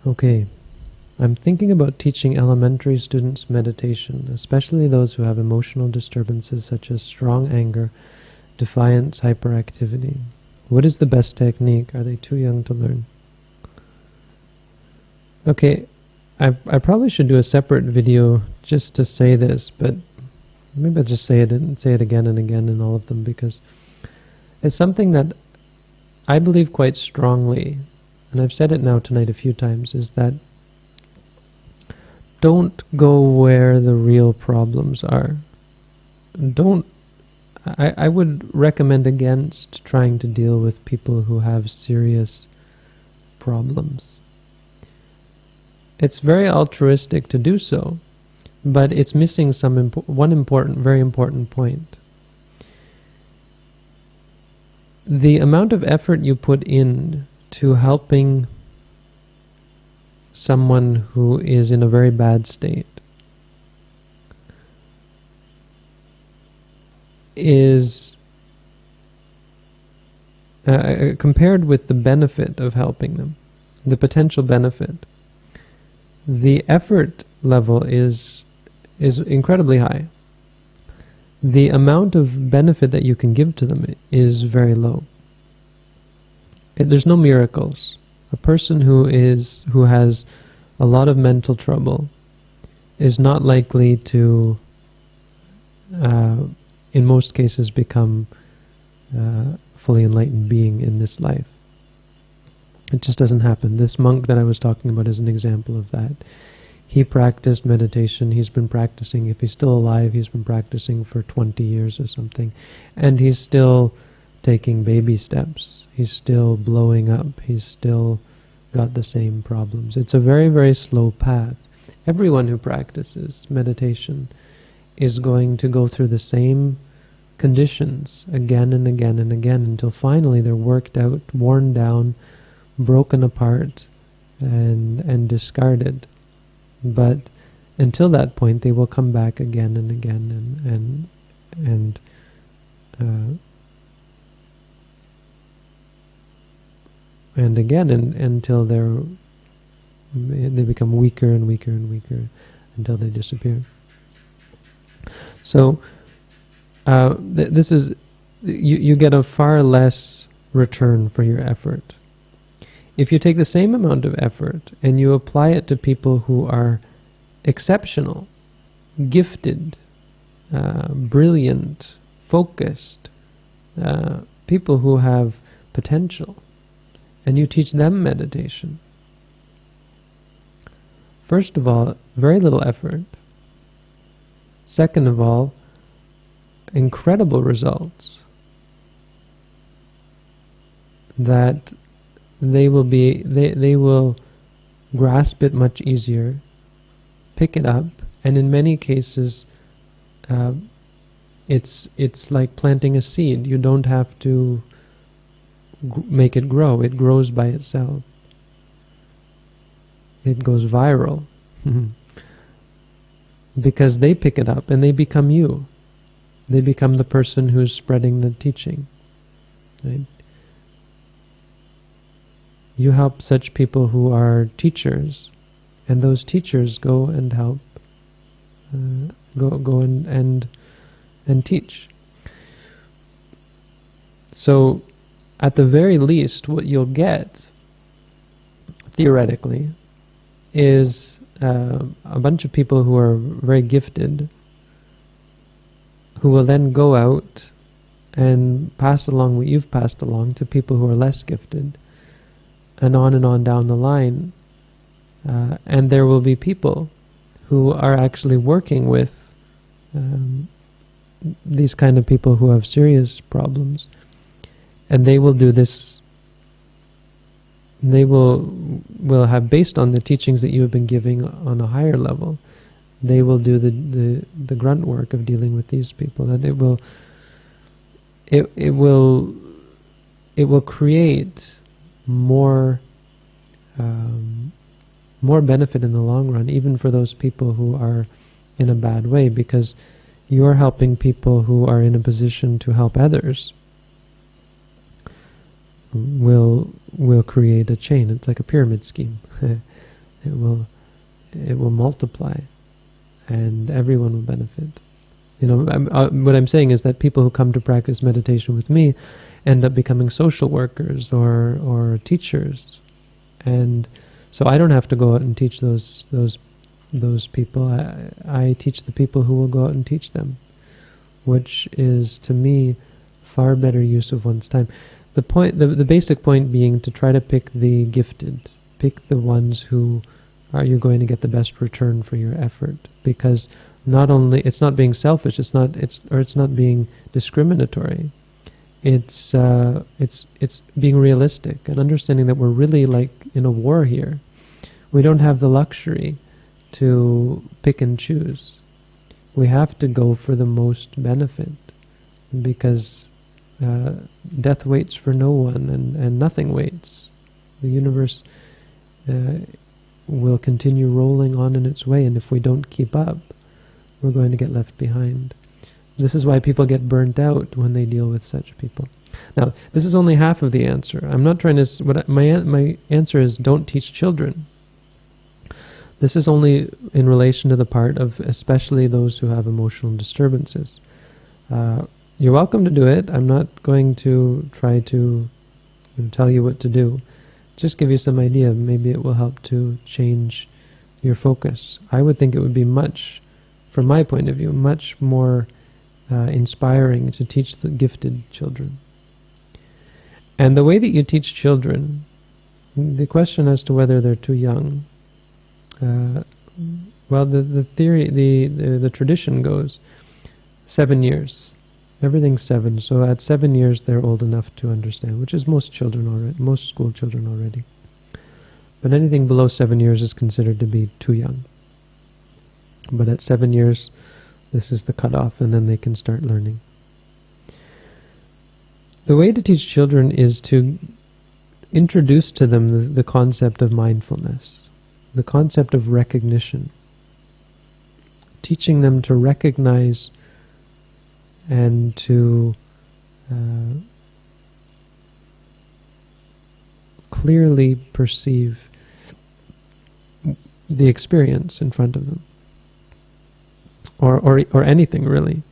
Okay, I'm thinking about teaching elementary students meditation, especially those who have emotional disturbances such as strong anger, defiance, hyperactivity. What is the best technique? Are they too young to learn? Okay, I probably should do a separate video just to say this, but maybe I'll just say it and say it again and again in all of them, because it's something that I believe quite strongly, and I've said it now tonight a few times, is that don't go where the real problems are. I would recommend against trying to deal with people who have serious problems. It's very altruistic to do so, but it's missing one very important point. The amount of effort you put in to helping someone who is in a very bad state is compared with the benefit of helping them, the potential benefit. The effort level is incredibly high. The amount of benefit that you can give to them is very low. There's no miracles. A person who has a lot of mental trouble is not likely to, in most cases, become a fully enlightened being in this life. It just doesn't happen. This monk that I was talking about is an example of that. He practiced meditation. He's been practicing, if he's still alive, he's been practicing for 20 years or something. And he's still taking baby steps. He's still blowing up. He's still got the same problems. It's a very, very slow path. Everyone who practices meditation is going to go through the same conditions again and again and again until finally they're worked out, worn down, broken apart, and discarded. But until that point, they will come back again and again and again until they become weaker and weaker and weaker until they disappear. So this is you get a far less return for your effort. If you take the same amount of effort and you apply it to people who are exceptional, gifted, brilliant, focused, people who have potential, and you teach them meditation, first of all, very little effort. Second of all, incredible results that they will grasp it much easier, pick it up, and in many cases it's like planting a seed. You don't have to make it grow. It grows by itself. It goes viral because they pick it up and they become you. They become the person who's spreading the teaching, right? You help such people who are teachers, and those teachers go and help, go and teach. So, at the very least, what you'll get, theoretically, is a bunch of people who are very gifted, who will then go out and pass along what you've passed along to people who are less gifted, and on down the line. And there will be people who are actually working with these kind of people who have serious problems, and they will do this. They will have, based on the teachings that you have been giving on a higher level, they will do the grunt work of dealing with these people. And it will create more benefit in the long run, even for those people who are in a bad way, because you're helping people who are in a position to help others. Will create a chain. It's like a pyramid scheme. it will multiply, and everyone will benefit. What I'm saying is that people who come to practice meditation with me end up becoming social workers or teachers, and so I don't have to go out and teach those people. I teach the people who will go out and teach them, which is, to me, far better use of one's time. The basic point being to try to pick the gifted, pick the ones who are you going to get the best return for your effort, because not only it's not being selfish, it's not being discriminatory. It's being realistic and understanding that we're really like in a war here. We don't have the luxury to pick and choose. We have to go for the most benefit, because death waits for no one, and nothing waits. The universe will continue rolling on in its way, and if we don't keep up, we're going to get left behind. This is why people get burnt out when they deal with such people. Now, this is only half of the answer. I'm not trying to... My answer is, don't teach children. This is only in relation to the part of especially those who have emotional disturbances. You're welcome to do it. I'm not going to try to tell you what to do. Just give you some idea. Maybe it will help to change your focus. I would think it would be much, from my point of view, much more inspiring to teach the gifted children. And the way that you teach children, the question as to whether they're too young, well, the theory, the tradition goes 7 years. Everything's 7, so at 7 years they're old enough to understand, which is most children already, most school children already. But anything below 7 years is considered to be too young. But at 7 years, this is the cutoff, and then they can start learning. The way to teach children is to introduce to them the concept of mindfulness, the concept of recognition, teaching them to recognize and to clearly perceive the experience in front of them, or anything really.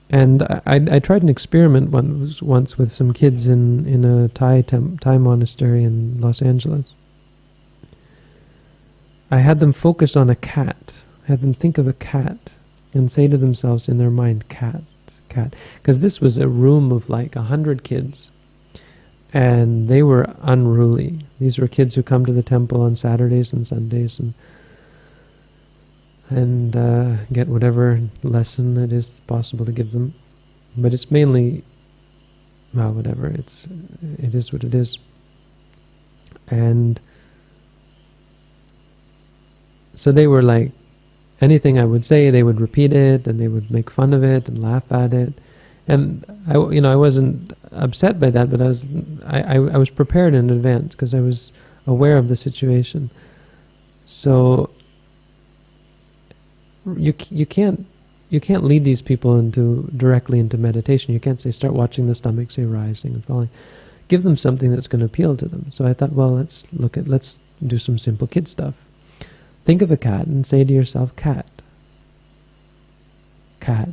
And I tried an experiment once with some kids in a Thai monastery in Los Angeles. I had them focus on a cat. I had them think of a cat and say to themselves in their mind, cat, cat. Because this was a room of like 100 kids, and they were unruly. These were kids who come to the temple on Saturdays and Sundays and get whatever lesson it is possible to give them. But it's mainly, well, whatever, it is what it is. And so they were like, anything I would say, they would repeat it, and they would make fun of it and laugh at it. And I wasn't upset by that, but I was prepared in advance because I was aware of the situation. So you can't lead these people directly into meditation. You can't say, start watching the stomach, say rising and falling. Give them something that's going to appeal to them. So I thought, well, let's do some simple kid stuff. Think of a cat and say to yourself, cat, cat,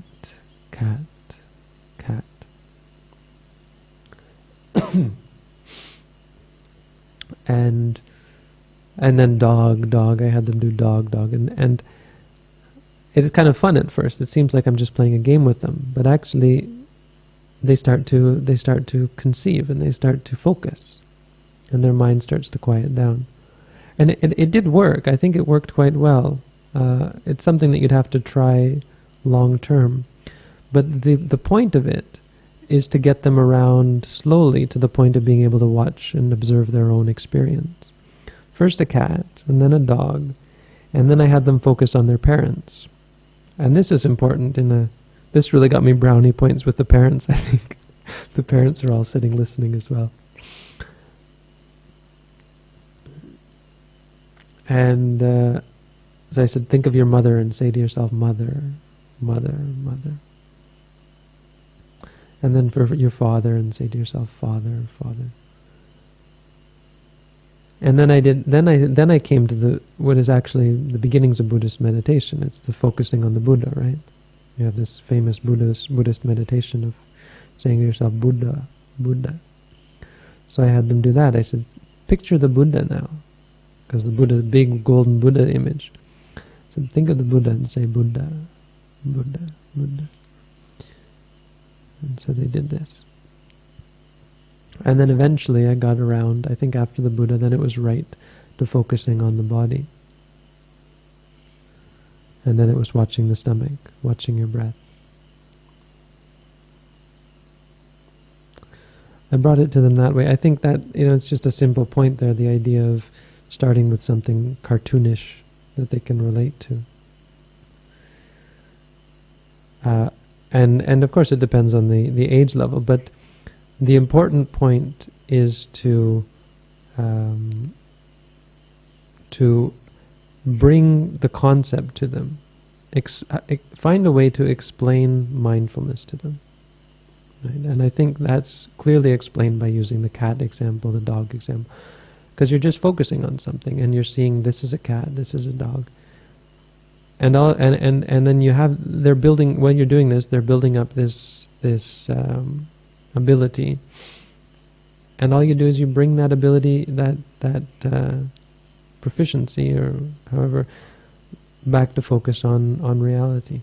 cat, cat. and then dog, dog. I had them do dog, dog, and it's kind of fun at first. It seems like I'm just playing a game with them, but actually, they start to conceive and they start to focus, and their mind starts to quiet down. And it did work. I think it worked quite well. It's something that you'd have to try long term. But the point of it is to get them around slowly to the point of being able to watch and observe their own experience. First a cat, and then a dog, and then I had them focus on their parents. And this is important. This really got me brownie points with the parents, I think. The parents are all sitting listening as well. And so I said, think of your mother and say to yourself, mother, mother, mother. And then for your father and say to yourself, father, father. And then I came to what is actually the beginnings of Buddhist meditation. It's the focusing on the Buddha, right? You have this famous Buddhist meditation of saying to yourself, Buddha, Buddha. So I had them do that. I said, picture the Buddha now, because the Buddha, big golden Buddha image. So think of the Buddha and say Buddha, Buddha, Buddha. And so they did this. And then eventually I got around, I think after the Buddha, then it was right to focusing on the body. And then it was watching the stomach, watching your breath. I brought it to them that way. I think that, it's just a simple point there, the idea of starting with something cartoonish that they can relate to. And of course it depends on the age level, but the important point is to bring the concept to them. Find a way to explain mindfulness to them. Right? And I think that's clearly explained by using the cat example, the dog example. Because you're just focusing on something and you're seeing this is a cat, this is a dog. And then they're building, when you're doing this, they're building up this ability. And all you do is you bring that ability, that proficiency, or however, back to focus on reality.